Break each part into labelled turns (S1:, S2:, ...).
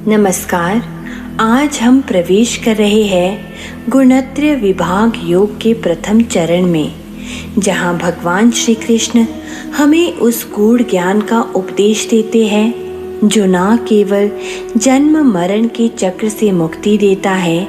S1: नमस्कार। आज हम प्रवेश कर रहे हैं गुणत्रय विभाग योग के प्रथम चरण में, जहां भगवान श्री कृष्ण हमें उस गूढ़ ज्ञान का उपदेश देते हैं जो न केवल जन्म मरण के चक्र से मुक्ति देता है,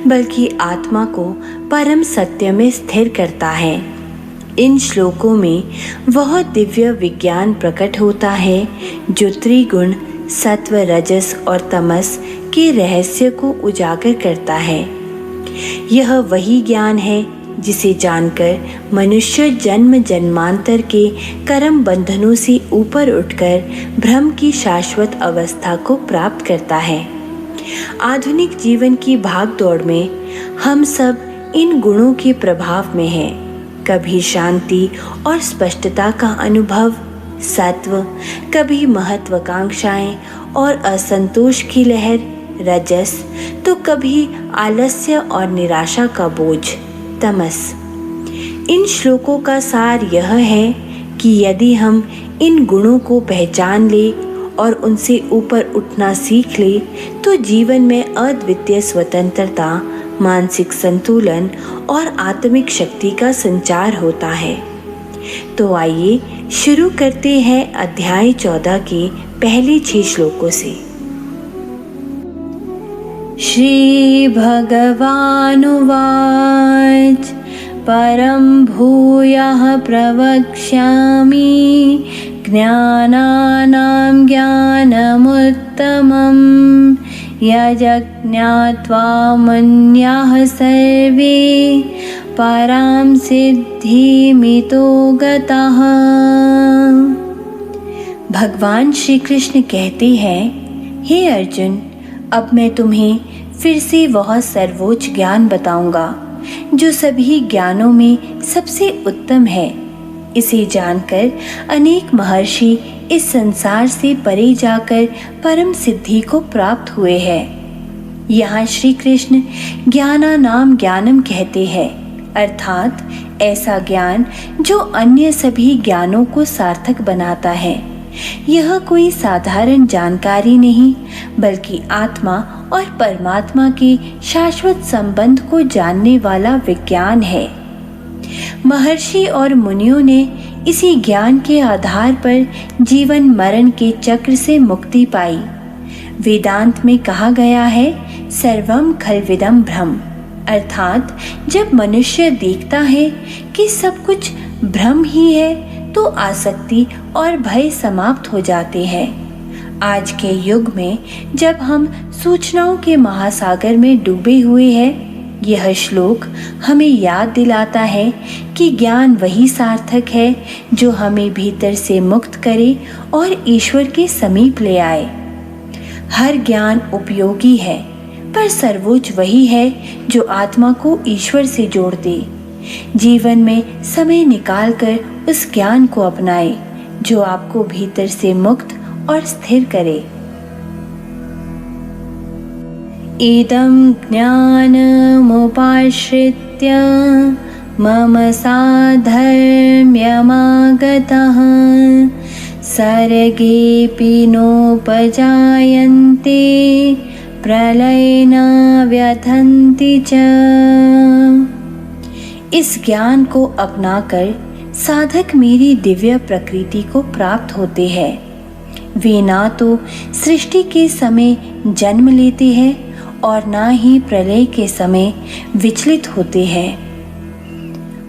S1: बल्कि आत्मा को परम सत्य में स्थिर करता है। इन श्लोकों में वह दिव्य विज्ञान प्रकट होता है जो त्रिगुण सत्व, रजस और तमस के रहस्य को उजागर करता है। यह वही ज्ञान है जिसे जानकर मनुष्य जन्म जन्मांतर के कर्म बंधनों से ऊपर उठकर ब्रह्म की शाश्वत अवस्था को प्राप्त करता है। आधुनिक जीवन की भागदौड़ में हम सब इन गुणों के प्रभाव में हैं। कभी शांति और स्पष्टता का अनुभव, सत्व, कभी महत्वाकांक्षाएं और असंतोष की लहर, रजस, तो कभी आलस्य और निराशा का बोझ, तमस। इन श्लोकों का सार यह है कि यदि हम इन गुणों को पहचान ले और उनसे ऊपर उठना सीख ले तो जीवन में अद्वितीय स्वतंत्रता, मानसिक संतुलन और आत्मिक शक्ति का संचार होता है। तो आइए शुरू करते हैं अध्याय 14 के पहले 6 श्लोकों से। श्री भगवानुवाच परं भूयः प्रवक्ष्यामि ज्ञानानां ज्ञानमुत्तमं यज्ञात्वा मन्याः सर्वे परां सिद्धिमितो गतः। भगवान श्री कृष्ण कहते हैं, हे अर्जुन, अब मैं तुम्हें फिर से वह सर्वोच्च ज्ञान बताऊंगा जो सभी ज्ञानों में सबसे उत्तम है। इसे जानकर अनेक महर्षि इस संसार से परे जाकर परम सिद्धि को प्राप्त हुए हैं। यहाँ श्री कृष्ण ज्ञानानाम ज्ञानम कहते हैं, अर्थात ऐसा ज्ञान जो अन्य सभी ज्ञानों को सार्थक बनाता है। यह कोई साधारण जानकारी नहीं, बल्कि आत्मा और परमात्मा के शाश्वत संबंध को जानने वाला विज्ञान है। महर्षि और मुनियों ने इसी ज्ञान के आधार पर जीवन मरण के चक्र से मुक्ति पाई। वेदांत में कहा गया है, सर्वम खल्विदम ब्रह्म, अर्थात जब मनुष्य देखता है कि सब कुछ भ्रम ही है तो आसक्ति और भय समाप्त हो जाते हैं। आज के युग में जब हम सूचनाओं के महासागर में डूबे हुए हैं, यह श्लोक हमें याद दिलाता है कि ज्ञान वही सार्थक है जो हमें भीतर से मुक्त करे और ईश्वर के समीप ले आए। हर ज्ञान उपयोगी है, पर सर्वोच्च वही है जो आत्मा को ईश्वर से जोड़ दे। जीवन में समय निकालकर उस ज्ञान को अपनाए जो आपको भीतर से मुक्त और स्थिर करे। इदं ज्ञानमुपाश्रित्य मम साधर्म्यमागतः सर्गेऽपि नोपजायन्ते प्रलयेन व्यथन्ति च। इस ज्ञान को अपनाकर साधक मेरी दिव्य प्रकृति को प्राप्त होते हैं। वे ना तो सृष्टि के समय जन्म लेते हैं और ना ही प्रलय के समय विचलित होते हैं।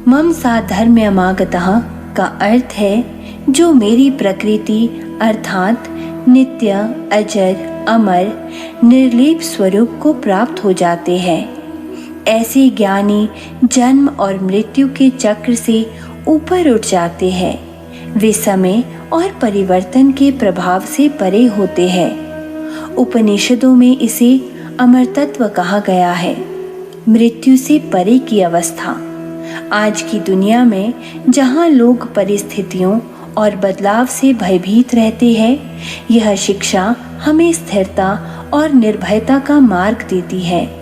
S1: मम साधर्म्यमागतः का अर्थ है जो मेरी प्रकृति अर्थात नित्य, अजर, अमर, निर्लेप स्वरूप को प्राप्त हो जाते हैं। ऐसे ज्ञानी जन्म और मृत्यु के चक्र से ऊपर उठ जाते हैं। वे समय और परिवर्तन के प्रभाव से परे होते हैं। उपनिषदों में इसे अमर तत्व कहा गया है, मृत्यु से परे की अवस्था। आज की दुनिया में जहां लोग परिस्थितियों और बदलाव से भयभीत रहते हैं, यह शिक्षा हमें स्थिरता और निर्भयता का मार्ग देती है।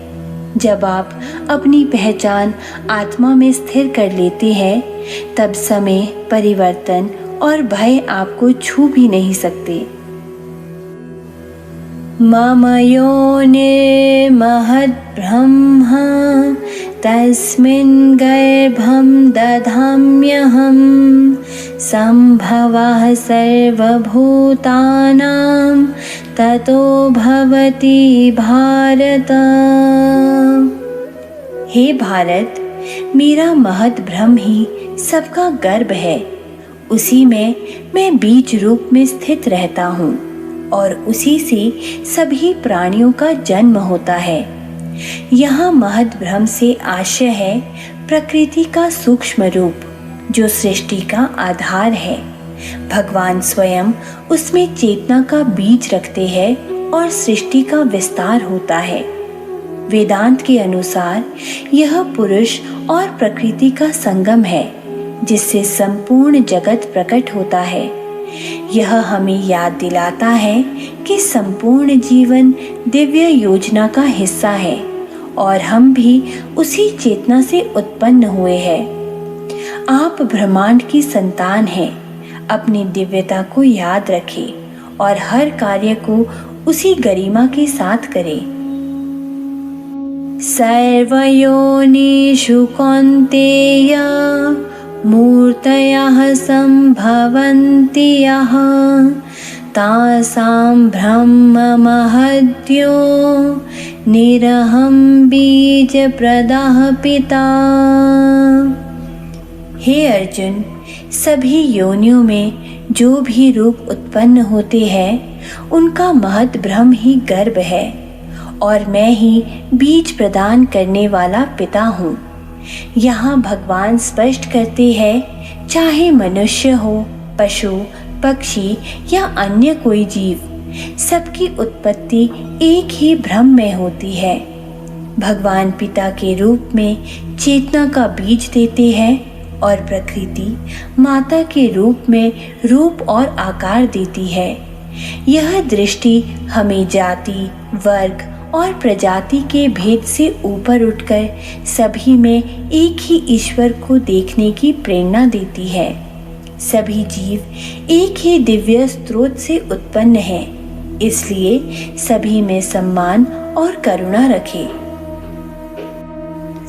S1: जब आप अपनी पहचान आत्मा में स्थिर कर लेते हैं, तब समय, परिवर्तन और भय आपको छू भी नहीं सकते। मम योनिर्महद्ब्रह्मा तस्मिन् गर्भं दधाम्यहं सम्भवः सर्वभूतानां ततो भवति भारत। हे भारत, मेरा महद ब्रह्म ही सबका गर्भ है। उसी में मैं बीज रूप में स्थित रहता हूँ और उसी से सभी प्राणियों का जन्म होता है। यहाँ महद ब्रह्म से आशय है प्रकृति का सूक्ष्म रूप, जो सृष्टि का आधार है। भगवान स्वयं उसमें चेतना का बीज रखते हैं और सृष्टि का विस्तार होता है। वेदांत के अनुसार यह पुरुष और प्रकृति का संगम है, जिससे संपूर्ण जगत प्रकट होता है। यह हमें याद दिलाता है कि संपूर्ण जीवन दिव्य योजना का हिस्सा है और हम भी उसी चेतना से उत्पन्न हुए हैं। आप ब्रह्मांड की संतान हैं। अपनी दिव्यता को याद रखें और हर कार्य को उसी गरिमा के साथ करें। सर्वयोनिषु कौन्तेय मूर्तयः सम्भवन्ति यः तासां ब्रह्ममहद्यो निरहं बीजप्रदः पिता। हे अर्जुन, सभी योनियों में जो भी रूप उत्पन्न होते हैं उनका महद ब्रह्म ही गर्भ है और मैं ही बीज प्रदान करने वाला पिता हूँ। यहाँ भगवान स्पष्ट करते हैं, चाहे मनुष्य हो, पशु, पक्षी या अन्य कोई जीव, सबकी उत्पत्ति एक ही ब्रह्म में होती है। भगवान पिता के रूप में चेतना का बीज देते हैं और प्रकृति माता के रूप में रूप और आकार देती है। यह दृष्टि हमें जाति, वर्ग और प्रजाति के भेद से ऊपर उठकर सभी में एक ही ईश्वर को देखने की प्रेरणा देती है। सभी जीव एक ही दिव्य स्रोत से उत्पन्न हैं, इसलिए सभी में सम्मान और करुणा रखें।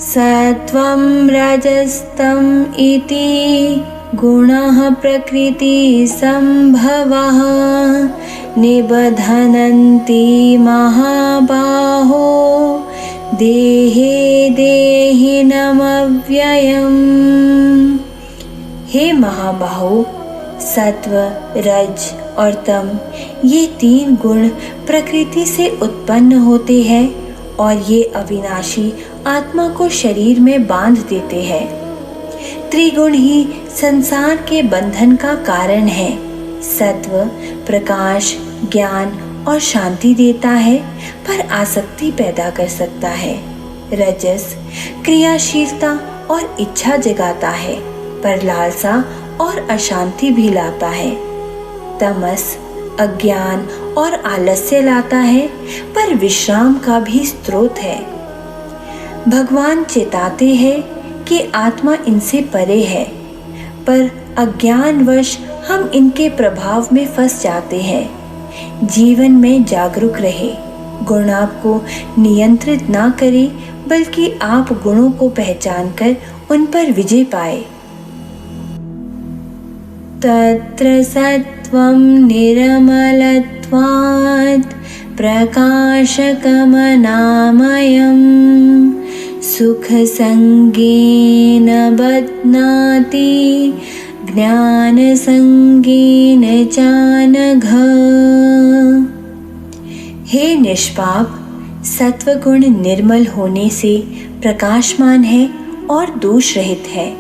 S1: सत्वं रजस्तम इति गुणः प्रकृति संभवः निबध्नन्ति महाबाहो देहे देहिनमव्ययम्। हे महाबाहो, सत्व, रज और तम ये 3 गुण प्रकृति से उत्पन्न होते हैं और ये अविनाशी आत्मा को शरीर में बांध देते हैं। त्रिगुण ही संसार के बंधन का कारण है। सत्व प्रकाश, ज्ञान और शांति देता है पर आसक्ति पैदा कर सकता है। रजस क्रियाशीलता और इच्छा जगाता है पर लालसा और अशांति भी लाता है। तमस अज्ञान और आलस्य लाता है पर विश्राम का भी स्रोत है। भगवान चेताते हैं कि आत्मा इनसे परे है, पर अज्ञानवश हम इनके प्रभाव में फंस जाते हैं। जीवन में जागरूक रहे, गुण आपको नियंत्रित ना करे, बल्कि आप गुणों को पहचान कर उन पर विजय पाए। तत्र सत्वं निर्मलत्वात् प्रकाशकमनामयम् सुखसंगेन बध्नाति ज्ञानसंगेन चानघ। हे निष्पाप, सत्वगुण निर्मल होने से प्रकाशमान है और दोष रहित है।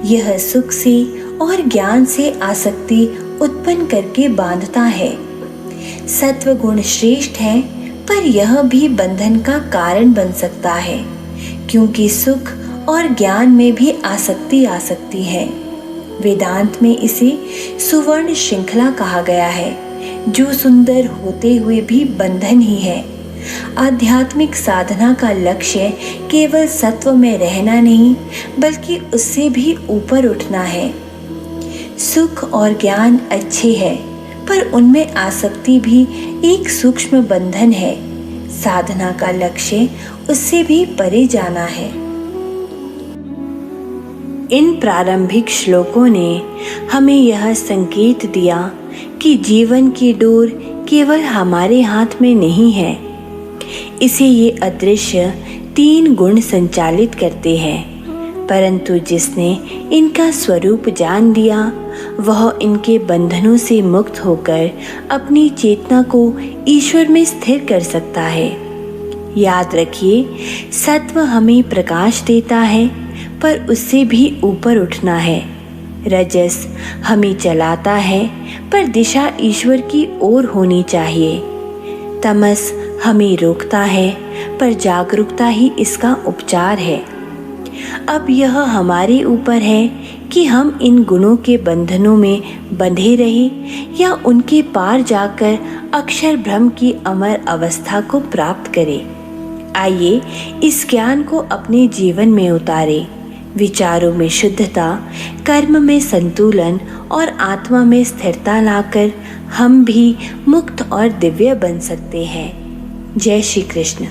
S1: यह सुख से और ज्ञान से आसक्ति उत्पन्न करके बांधता है। सत्वगुण श्रेष्ठ है, पर यह भी बंधन का कारण बन सकता है, क्योंकि सुख और ज्ञान में भी आसक्ति आ सकती है। वेदांत में इसे सुवर्ण श्रृंखला कहा गया है, जो सुंदर होते हुए भी बंधन ही है। आध्यात्मिक साधना का लक्ष्य केवल सत्व में रहना नहीं, बल्कि उससे भी ऊपर उठना है। सुख और ज्ञान अच्छे हैं, पर उनमें आसक्ति भी एक सूक्ष्म बंधन है। साधना का लक्ष्य उससे भी परे जाना है। इन प्रारंभिक श्लोकों ने हमें यह संकेत दिया कि जीवन की डोर केवल हमारे हाथ में नहीं है। इसे ये अदृश्य 3 गुण संचालित करते हैं, परंतु जिसने इनका स्वरूप जान लिया वह इनके बंधनों से मुक्त होकर अपनी चेतना को ईश्वर में स्थिर कर सकता है। याद रखिए, सत्व हमें प्रकाश देता है, पर उससे भी ऊपर उठना है। रजस हमें चलाता है, पर दिशा ईश्वर की ओर होनी चाहिए। तमस हमें रोकता है, पर जागरूकता ही इसका उपचार है। अब यह हमारे ऊपर है कि हम इन गुणों के बंधनों में बंधे रहे या उनके पार जाकर अक्षर ब्रह्म की अमर अवस्था को प्राप्त करें। आइए इस ज्ञान को अपने जीवन में उतारें। विचारों में शुद्धता, कर्म में संतुलन और आत्मा में स्थिरता लाकर हम भी मुक्त और दिव्य बन सकते हैं। जय श्री कृष्ण।